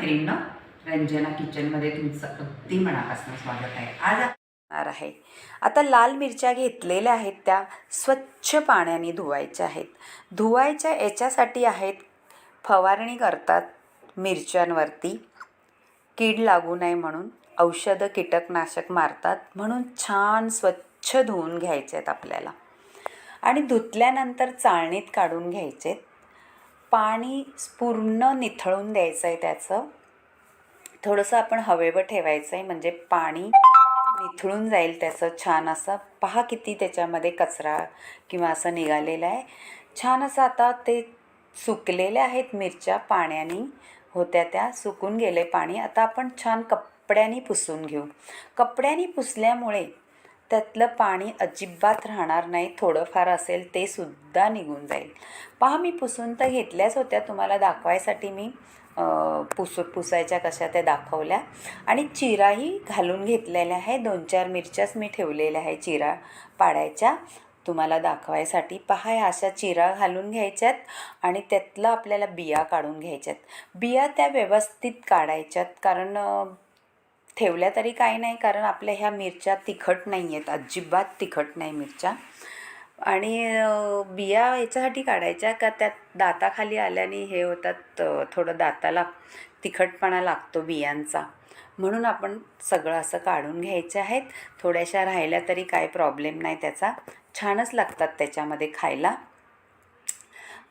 मैत्रिणींनो, रंजना किचनमध्ये तुमचं अगदी मनापासून स्वागत आहे. आज आहे आता लाल मिरच्या घेतलेल्या आहेत, त्या स्वच्छ पाण्याने धुवायच्या आहेत. धुवायच्या याच्यासाठी आहेत, फवारणी करतात मिरच्यांवरती, कीड लागू नये म्हणून औषधं कीटकनाशक मारतात, म्हणून छान स्वच्छ धुवून घ्यायचे आहेत आपल्याला. आणि धुतल्यानंतर चाळणीत काढून घ्यायचे. पाणी पूर्ण निथळून द्यायचं आहे. त्याचं थोडंसं आपण हवेवर ठेवायचं आहे, म्हणजे पाणी निथळून जाईल त्याचं छान असं. पहा किती त्याच्यामध्ये कचरा किंवा असं निघालेलं आहे. छान असं आता ते सुकलेल्या आहेत मिरच्या, पाण्याने होत्या त्या, सुकून गेले पाणी. आता आपण छान कपड्याने पुसून घेऊ. कपड्याने पुसल्यामुळे त्यातलं पाणी अजिबात राहणार नाही, थोडंफार असेल ते सुद्धा निघून जाईल. पहा, मी पुसून तर घेतल्याच होत्या, तुम्हाला दाखवायसाठी मी पुसायच्या कशा त्या दाखवल्या. आणि चिराही घालून घेतलेल्या आहे. 2-4 मिरच्याच मी ठेवलेल्या आहे चिरा पाडायच्या तुम्हाला दाखवायसाठी. पहा, ह्या अशा चिरा घालून घ्यायच्यात आणि त्यातलं आपल्याला बिया काढून घ्यायच्यात. बिया त्या व्यवस्थित काढायच्यात, कारण ठेवल्या तरी काही नाही, कारण आपल्या ह्या मिरच्या तिखट नाही आहेत, अजिबात तिखट नाही मिरच्या. आणि बिया याच्यासाठी काढायच्या का त्यात दाताखाली आल्याने हे होतात, थोडं दाताला तिखटपणा लागतो बियांचा, म्हणून आपण सगळं असं काढून घ्यायचे आहेत. थोड्याशा राहिल्या तरी काही प्रॉब्लेम नाही त्याचा, छानच लागतात त्याच्यामध्ये खायला.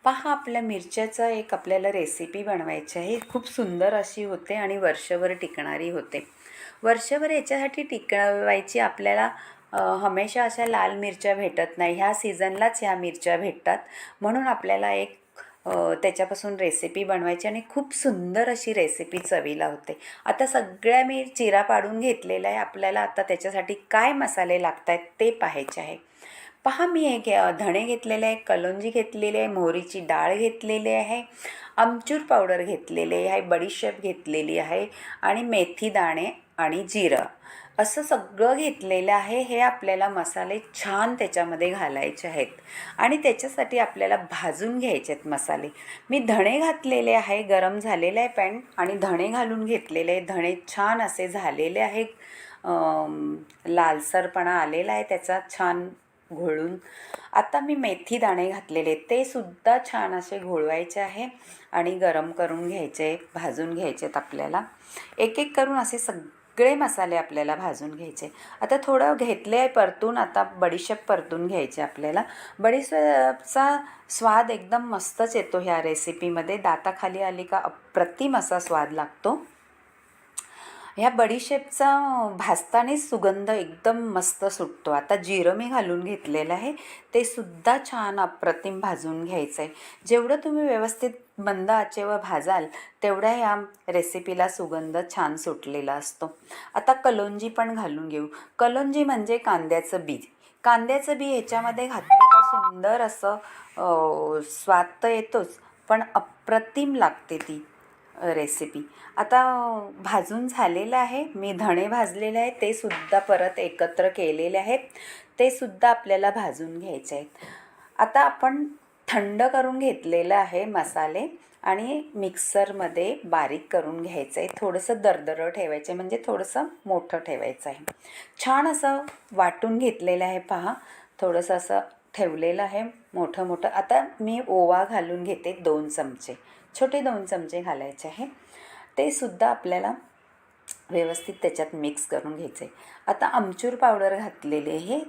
पहा, आपल्या मिरच्याचं एक आपल्याला रेसिपी बनवायची आहे, खूप सुंदर अशी होते आणि वर्षभर टिकणारी होते. वर्षभर याच्यासाठी टिकवायची आपल्याला हमेशा अशा लाल मिरच्या भेटत नाही, ह्या सीझनलाच ह्या मिरच्या भेटतात, म्हणून आपल्याला एक त्याच्यापासून रेसिपी बनवायची आणि खूप सुंदर अशी रेसिपी चवीला होते. आता सगळ्या मी चिरा पाडून घेतलेल्या आहे. आपल्याला आता त्याच्यासाठी काय मसाले लागत आहेत ते पाहायचे आहे. पहा, मी एक धणे घेतलेले आहे, कलोंजी घेतलेली आहे, मोहरीची डाळ घेतलेली आहे, आमचूर पावडर घेतलेले आहे, बडीशेप घेतलेली आहे आणि मेथी दाणे आणि जिरं असं सगळं घेतलेलं आहे. हे आपल्याला मसाले छान त्याच्यामध्ये घालायचे आहेत आणि त्याच्यासाठी आपल्याला भाजून घ्यायचे आहेत मसाले. मी धणे घातलेले आहे, गरम झालेलं आहे पॅन, आणि धणे घालून घेतलेले आहे. धणे छान असे झालेले आहे, लालसरपणा आलेला आहे त्याचा छान घोळून. आता मी मेथी दाणे घातलेले, ते सुद्धा छान असे घोळवायचे आहे आणि गरम करून घ्यायचे, भाजून घ्यायचे आहेत आपल्याला. एक एक करून असे सगळे मसाले आपल्याला भाजून घ्यायचे. आता थोडं घेतले आहे परतून, आता बडीशेप परतून घ्यायचे आपल्याला. बडीशेपचा स्वाद एकदम मस्तच येतो ह्या रेसिपीमध्ये, दाताखाली आली का अप्रतिम असा स्वाद लागतो. ह्या बडीशेपचा भाजतानेच सुगंध एकदम मस्त सुटतो. आता जिरं मी घालून घेतलेलं आहे, ते सुद्धा छान अप्रतिम भाजून घ्यायचं आहे. जेवढं तुम्ही व्यवस्थित मंद आचेवर भाजाल तेवढ्या ह्या रेसिपीला सुगंध छान सुटलेला असतो. आता कलोंजी पण घालून घेऊ. कलोंजी म्हणजे कांद्याचं बी. कांद्याचं बी ह्याच्यामध्ये घातलं का सुंदर असं स्वाद तर येतोच, पण अप्रतिम लागते ती रेसिपी. आता भाजून झालेलं आहे, मी धणे भाजलेले आहेत, ते सुद्धा परत एकत्र केलेले आहेत, ते सुद्धा आपल्याला भाजून घ्यायचे आहेत. आता आपण थंड करून घेतलेलं आहे मसाले आणि मिक्सरमध्ये बारीक करून घ्यायचं आहे. थोडंसं दरदरं ठेवायचं आहे, म्हणजे थोडंसं मोठं ठेवायचं आहे. छान असं वाटून घेतलेलं आहे. पहा, थोडंसं असं ठेवलेलं आहे मोठं मोठं. आता मी ओवा घालून घेते, 2 चमचे, छोटे 2 चमचे घालायचे आहे. ते सुद्धा आपल्याला व्यवस्थित त्याच्यात मिक्स करून घ्यायचे. आता आमचूर पावडर घातलेली आहे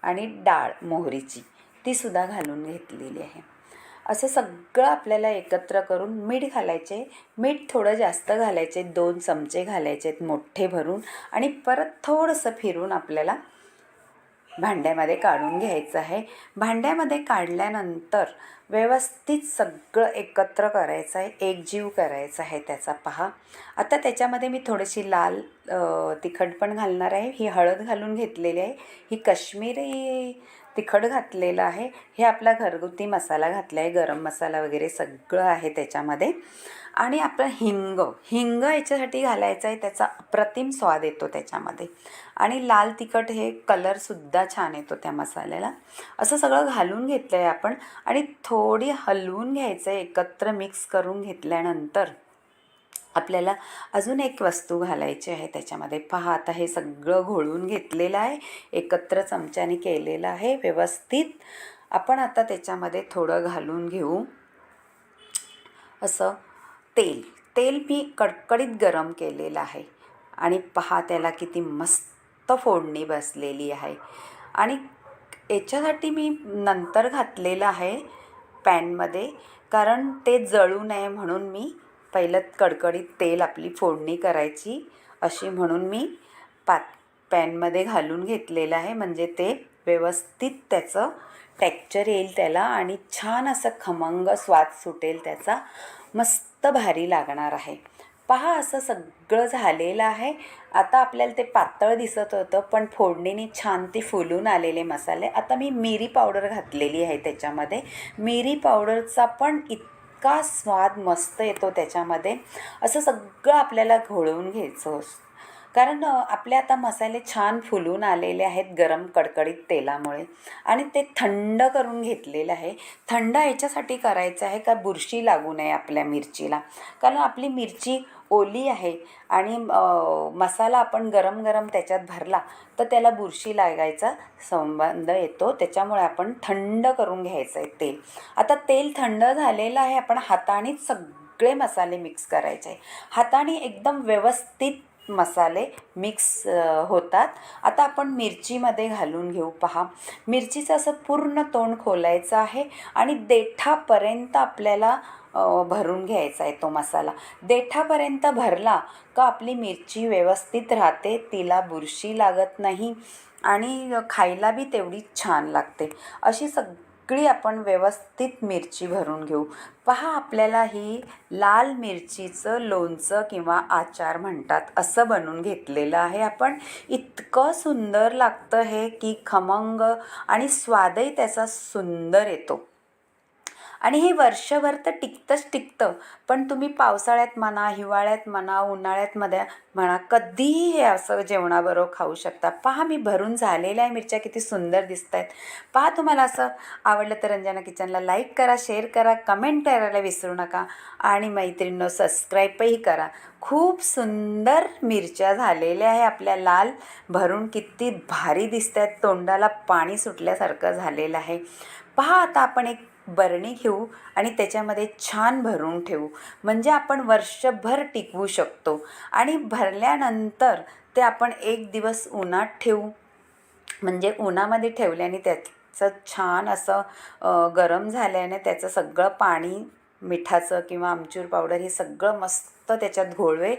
आणि डाळ मोहरीची ती सुद्धा घालून घेतलेली आहे. असं सगळं आपल्याला एकत्र करून मीठ घालायचे. मीठ थोडं जास्त घालायचे, 2 चमचे घालायचे मोठे भरून, आणि परत थोडंसं फिरून आपल्याला भांड्यामध्ये काढून घ्यायचं आहे. भांड्यामध्ये काढल्यानंतर व्यवस्थित सगळं एकत्र करायचं आहे, एकजीव करायचं आहे त्याचा. पहा, आता त्याच्यामध्ये मी थोडीशी लाल तिखट पण घालणार आहे. ही हळद घालून घेतलेली आहे, ही काश्मीरी तिखट घातलेलं आहे, हे आपला घरगुती मसाला घातला आहे, गरम मसाला वगैरे सगळं आहे त्याच्यामध्ये. आणि आपलं हिंग याच्यासाठी घालायचं आहे, त्याचा अप्रतिम स्वाद येतो त्याच्यामध्ये. आणि लाल तिखट, हे कलरसुद्धा छान येतो त्या मसाल्याला. असं सगळं घालून घेतलं आहे आपण आणि थोडी हलवून घ्यायचं आहे. एकत्र मिक्स करून घेतल्यानंतर आपल्याला अजून एक वस्तू घालायची आहे त्याच्यामध्ये. पहा आता हे सगळं घोळून घेतलेलं आहे, एकत्र चमच्याने केलेलं आहे व्यवस्थित. आपण आता त्याच्यामध्ये थोडं घालून घेऊ असं तेल. तेल मी कडकडीत गरम केलेलं आहे आणि पहा त्याला किती मस्त फोडणी बसलेली आहे. आणि याच्यासाठी मी नंतर घातलेलं आहे पॅनमध्ये, कारण ते जळू नये म्हणून मी पहिलं कडकडीत तेल आपली फोडणी करायची अशी म्हणून मी पॅनमध्ये घालून घेतलेलं आहे, म्हणजे ते व्यवस्थित त्याचं टेक्स्चर येईल त्याला आणि छान असं खमंग स्वाद सुटेल त्याचा, मस्त भारी लागणार आहे. पहा असं सगळं झालेलं आहे. आता आपल्याला ते पातळ दिसत होतं, पण फोडणीने छान ते फुलून आलेले मसाले. आता मी मिरी पावडर घातलेली आहे त्याच्यामध्ये. मिरी पावडरचा पण इतका स्वाद मस्त येतो त्याच्यामध्ये. असं सगळं आपल्याला घोळवून घ्यायचं, कारण आपले आता मसाले छान फुलून आलेले आहेत गरम कडकडीत तेलामुळे. आणि ते थंड करून घेतलेलं आहे. थंड याच्यासाठी करायचं आहे का बुरशी लागू नये आपल्या मिरचीला, कारण आपली मिरची ओली आहे आणि मसाला आपण गरम गरम त्याच्यात भरला तर त्याला बुरशी लागायचा संबंध येतो. त्याच्यामुळे आपण थंड करून घ्यायचं आहे तेल. आता तेल थंड झालेलं आहे. आपण हातानेच सगळे मसाले मिक्स करायचे आहे. हाताने एकदम व्यवस्थित मसाले मिक्स होतात. आता आपण मिरचीमध्ये घालून घेऊ. पहा मिरचीचं असं पूर्ण तोंड खोलायचं आहे आणि देठापर्यंत आपल्याला भरून घ्यायचा आहे तो मसाला. देठापर्यंत भरला का आपली मिरची व्यवस्थित राहते, तिला बुरशी लागत नाही आणि खायला बी तेवढीच छान लागते. अशी सगळी आपण व्यवस्थित मिरची भरून घेऊ. पहा आपल्याला ही लाल मिरचीचं लोणचं किंवा आचार म्हणतात असं बनवून घेतलेलं आहे आपण. इतकं सुंदर लागतं हे की खमंग, आणि स्वादही त्याचा सुंदर येतो. आणि हे वर्षभर तर टिकतं, पण तुम्ही पावसाळ्यात म्हणा, हिवाळ्यात म्हणा, उन्हाळ्यात म्हणा, कधीही हे असं जेवणाबरोबर खाऊ शकता. पहा मी भरून झालेल्या आहे मिरच्या, किती सुंदर दिसत आहेत. पहा तुम्हाला असं आवडलं तर रंजना किचनला लाईक करा, शेअर करा, कमेंट करायला विसरू नका आणि मैत्रिणींनो सबस्क्राईबही करा. खूप सुंदर मिरच्या झालेल्या आहे आपल्या, लाल भरून किती भारी दिसत आहेत, तोंडाला पाणी सुटल्यासारखं झालेलं आहे. पहा आता आपण एक बरणी घेऊ आणि त्याच्यामध्ये छान भरून ठेवू, म्हणजे आपण वर्षभर टिकवू शकतो. आणि भरल्यानंतर ते आपण एक दिवस उन्हात ठेवू, म्हणजे उन्हामध्ये ठेवल्याने त्याचं छान असं गरम झाल्याने त्याचं सगळं पाणी, मिठाचं किंवा आमचूर पावडर हे सगळं मस्त त्याच्यात घोळवेल